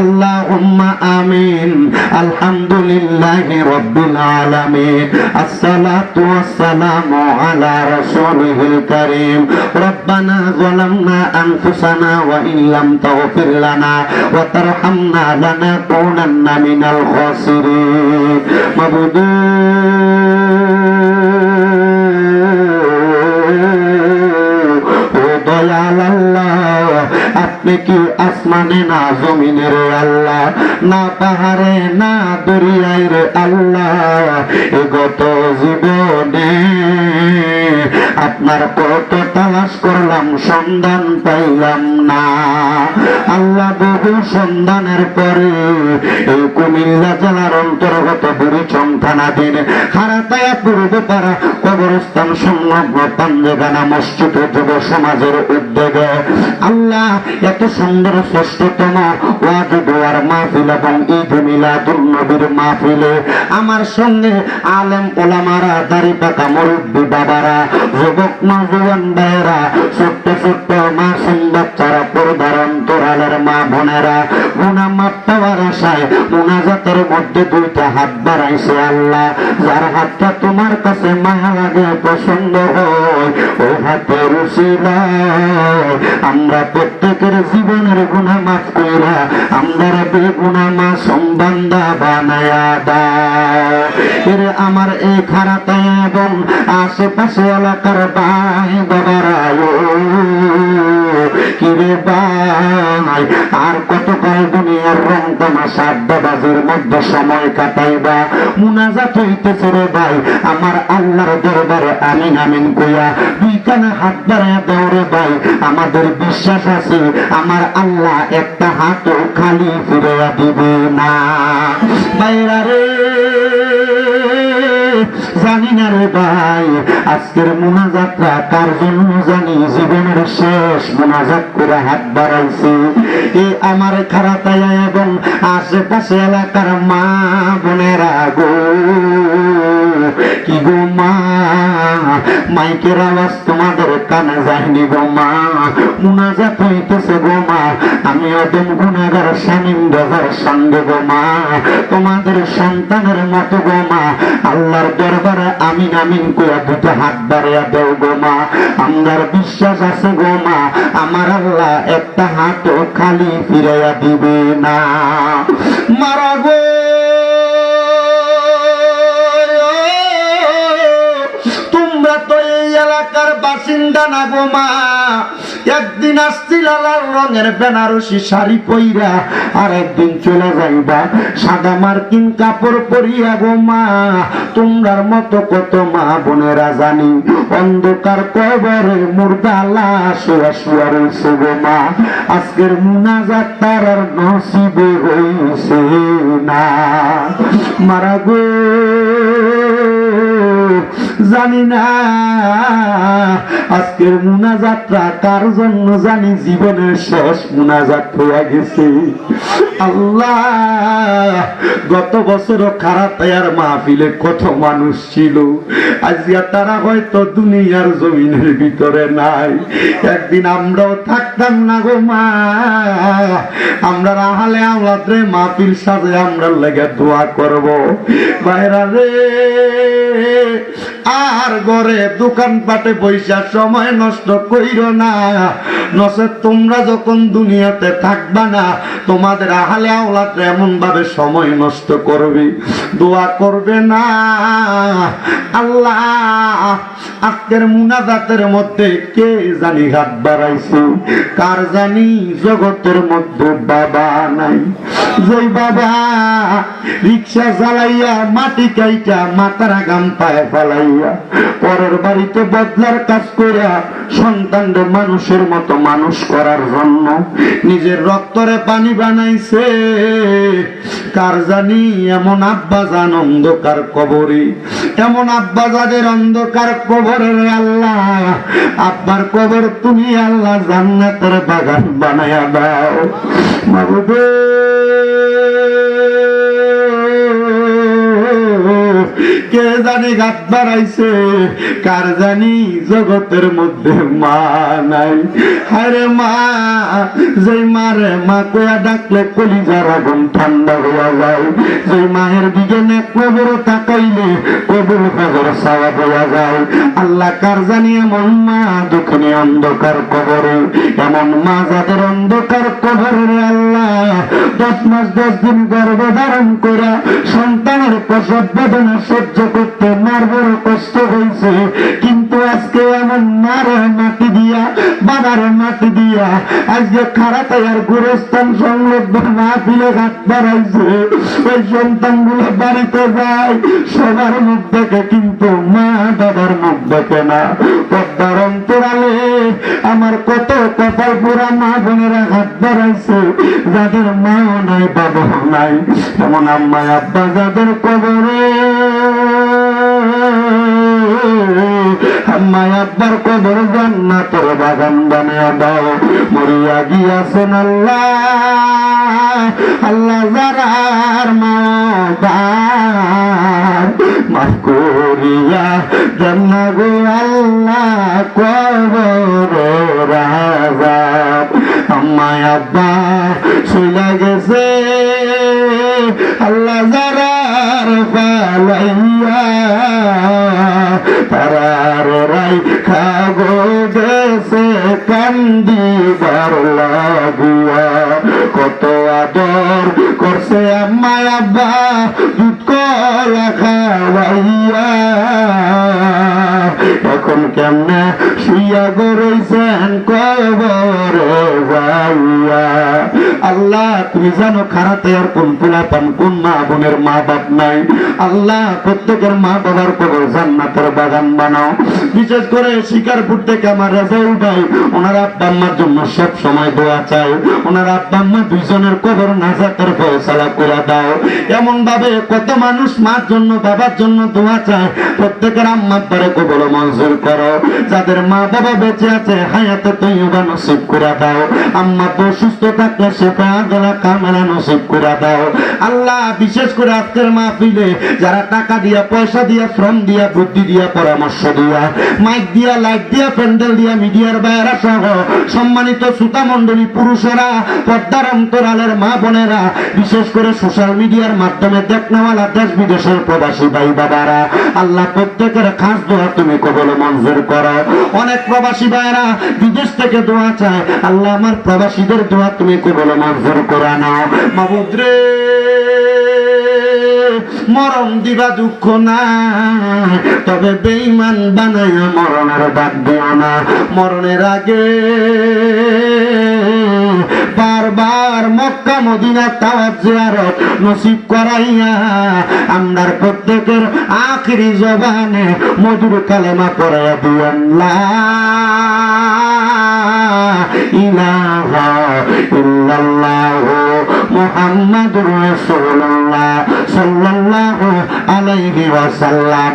আল্লাহুম্মা আমিন। আলহামদুলিল্লাহি রাব্বিল আলামিন। আসসালাতু ওয়াসসালামু আলা রাসূলিল কারীম। রব্বানা যালামনা আনফুসানা ওয়া ইন লাম তাগফির লানা ওয়া তারহামনা লানাকুনান্না মিনাল খাসিরিন। মাবুদু দয়াল আল্লাহ, আপনি কি আসমানে না জমিনের আল্লাহ, না পাহাড়ে না দরিয়ায় রে আল্লাহ। এ গত জীবনে আপনার কত তালাশ করলাম, সন্ধান পাইলাম না আল্লাহ। বহু সন্ধানের পরে এই কুমিল্লা জেলার অন্তর্গত বুড়িচং থানাধীন হারাতায়া পূর্বপাড়া কবরস্থান সংলগ্ন পাঞ্জেগানা মসজিদে যুব সমাজের উদ্যোগে আল্লাহ এত সুন্দর শ্রেষ্ঠতম ওয়াজ দোয়ার মাহফিল এবং ঈদ মিলাদুন নবীর মাহফিলে আমার সঙ্গে আলেম ওলামারা, দাড়ি পাকা মুরব্বী বাবারা, যুবক নওজোয়ান ভাইয়েরা, ছোট্ট ছোট্ট মাসুম বাচ্চারা, পর্দার অন্তরালের মা বোনেরা গুনাহ মাফ পাওয়ার আশায় মুনাজাতের মধ্যে দুইটা হাত বাড়াইছে আল্লাহ। যার হাতটা তোমার কাছে মায়া লাগে, পছন্দ হয়, ওই হাতের উসিলায় আমরা প্রত্যেকের জীবনের গুনাহ মাফ কইরা আমরা বেগুনাহ মাসুম বান্দা বানায়া দাও। এর আমার এই খারাতায় এবং আশেপাশে এলাকার ভাই বাবারা, কিরে ভাই আর কতকাল দুনিয়ার রং তামাশা আড্ডাবাজির মধ্যে সময় কাটাইবা? মুনাজাত হইতেছে রে ভাই, আমার আল্লাহর দরবারে আমিন আমিন কইয়া দুই কানে হাত বাড়াইয়া দাও রে ভাই। আমাদের বিশ্বাস আছে আমার আল্লাহ একটা হাতও খালি ফিরাইয়া দিবে না। ভাইরা রে, জানি না রে ভাই আজকের মুনাজাতটা কার জন্য জানি, জীবনের শেষ মুনাজাত করে হাত বাড়াইছি এই আমার খারাতায়া এবং আশেপাশে এলাকার মা বোনেরা গো। কি গো মা, মাইকের আওয়াজ তোমাদের কানে যায়নি গো মা, মুনাজাত হইতেছে গো মা। আমি অদম গুনাহগার শামীম রাজার সঙ্গে গো মা, তোমাদের সন্তানের মতো গো মা, আল্লাহর দরবারে আমিন আমিন কইয়া দুটো হাত বাড়াইয়া দেও গো মা। আমার বিশ্বাস আছে গো মা, আমার আল্লাহ একটা হাতও খালি ফিরাইয়া দিবে না। মারা গো তোমরা তো এই এলাকার বাসিন্দা না গো মা, একদিন আসছিল লাল রঙের বেনারসি শাড়ি পইরা, আর একদিন চলে যাইবা সাদা মার্কিন কাপড় পরিয়া গো মা। তোমরার মতো কত মা বোনেরা জানি অন্ধকার কবরে মুর্দা লাশ শুয়া শুয়া রয়েছে গো মা। আজকের মুনাজাত তার আর নসিবে হইছে না। মারা গো জানি না আজকের মুনাজাতটা কার জন্য জানি জীবনের শেষ মুনাজাত হয়ে গেছে আল্লাহ। গত বছর খারাতায়ার মাহফিলে কত মানুষ ছিল, আজকে তারা হয়তো দুনিয়ার জমিনের ভিতরে নাই। একদিন আমরাও থাকতাম না গো মা, আমরা আহলে আওলাদরে মাহফিল সাজে আমরা লেগে দোয়া করব। বাইরা রে, আর ঘরে দোকান পাটে বৈশা সময় নষ্ট কইরো না, নসে তোমরা যখন দুনিয়াতে থাকবা না তোমাদের আহলে আওলাদ এমন ভাবে সময় নষ্ট করবে, দোয়া করবে না। আল্লাহ আজকের মুনাজাতের মধ্যে কে জানি হাত বাড়াইছে, কার জানি জগতের মধ্যে বাবা নাই, যে বাবা রিক্সা চালাইয়া মাটি কাইটা মাথার গাম পায়ে ফেলাইয়া পরের বাড়িতে বদলার কাজ করিয়া সন্তানদের মানুষের মতো মানুষ করার জন্য নিজের রক্তরে পানি বানাইছে, কার জানি এমন আব্বা জান অন্ধকার কবরে, এমন আব্বা যাদের অন্ধকার কবরে আল্লাহ আব্বার কবর তুমি আল্লাহ জান্নাতের বাগান বানায়া দাও মাবুদ। কে জানি গাত বাড়াইছে, কার জানি জগতের মধ্যে মা নাই। আরে মা, যে মারে মা কোয়া ডাকলে কলিজার আগুন ঠান্ডা হইয়া যায়, যে মায়ের দিকে নেক কবর তাকাইলে কবুল কবর সাওয়া হইয়া যায়। আল্লাহ কার জানি এমন মা দুঃখনী অন্ধকার কবরে, এমন মা যাদের অন্ধকার কবরে আল্লাহ 10 মাস 10 দিন গর্ভে ধারণ করা সন্তানের প্রসব বেদনা সহ্য করতে মার বড় কষ্ট হয়েছে, কিন্তু আজকে এমন মারে মাটি দিয়া বাবার মাটি দিয়া আজকে খারাপ আর গুরুস্থান সংলগ্ন মাহফিলে হাত বাড়াইছে। ওই সন্তানগুলো বাড়িতে যায়, সবার মুখ দেখে কিন্তু মা বাবার মুখ দেখে না। পদ্মার অন্তরালে আমার কত কপাল পুরা মা বোনেরা হাত বাড়াইছে, যাদের মাও নাই বাবাও নাই, এমন আম্মা আব্বা যাদের কবরে, আম্মা আব্বার কবর জান্নাতের বাগান বানিয়ে দাও। মরিয়া গিয়াছেন আল্লাহ, আল্লাহ যারার মা মাফ করিয়া জান্না গো আল্লাহ কবর আযাব। আম্মা আব্বা চলে গেছে আল্লাহ যারার ফালাইয়া, তারার রাই খাগো গেছে কান্দিবার লাগিয়া। কত আদর করছে আম্মা আব্বা দুধ কলা খাওয়াইয়া, এখন কেমনে শুইয়া গড়াইছেন কবরে যাইয়া। আল্লাহ তুমি জানো খারাতে আর কোন পোলাপান কোন মা বোনের মা বাপ নাই। আল্লাহ প্রত্যেকের মা বাবার কবর জান্নাতের বাগান বানাও। বিশেষ করে শিকারপুর থেকে আমার রেজাউল ভাই, ওনার আব্বা আম্মার জন্য সব সময় দোয়া চাই। ওনার আব্বা আম্মা দুইজনের কবর নাজাতের ফয়সালা করে দাও। এমন ভাবে কত মানুষ মার জন্য বাবার জন্য দোয়া চায়, প্রত্যেকের আম্মা আব্বারে কবর মঞ্জুর করো। যাদের মা বাবা বেঁচে আছে হায়াতে তৈয়বা নসিব করে দাও। আম্মা তো সুস্থ থাকলে সেটা গলা কামেলা নসিব করে দাও। আল্লাহ বিশেষ করে আজকের মাহফিলে যারা টাকা দিয়া পয়সা দিয়া শ্রম দিয়া বুদ্ধি দিয়া পরামর্শ দিয়া মাইক দিয়া লাইট দিয়া প্যান্ডেল দিয়া মিডিয়ার বাইরা সহ সম্মানিত শ্রোতা মণ্ডলী পুরুষেরা, পর্দার অন্তরালের মা বোনেরা, বিশেষ করে সোশ্যাল মিডিয়ার মাধ্যমে দেখনাওয়ালা দেশ বিদেশের প্রবাসী ভাই বাবারা, আল্লাহ প্রত্যেকের খাস দোয়া তুমি কবুল মঞ্জুর করো। অনেক প্রবাসী ভাইরা বিদেশ থেকে দোয়া চায়, আল্লাহ আমার প্রবাসীদের দোয়া তুমি কবুল মঞ্জুর করে নাও। মাবুদ রে, মরণ দিবা দুঃখ না, তবে বেঈমান বানায়া মরণের ডাক দিও না। মরণের আগে বারবার মক্কা মদিনা তাওয়াফ জিয়ারত নসিব করাইয়া আমরার প্রত্যেকের আখিরি জবানে মধুর কালেমা পড়াইয়া দিয়েন লা ইলাহা ইল্লাল্লাহু মুহাম্মাদুর রাসূলুল্লাহ সাল্লাল্লাহু আলাইহি ওয়াসাল্লাম।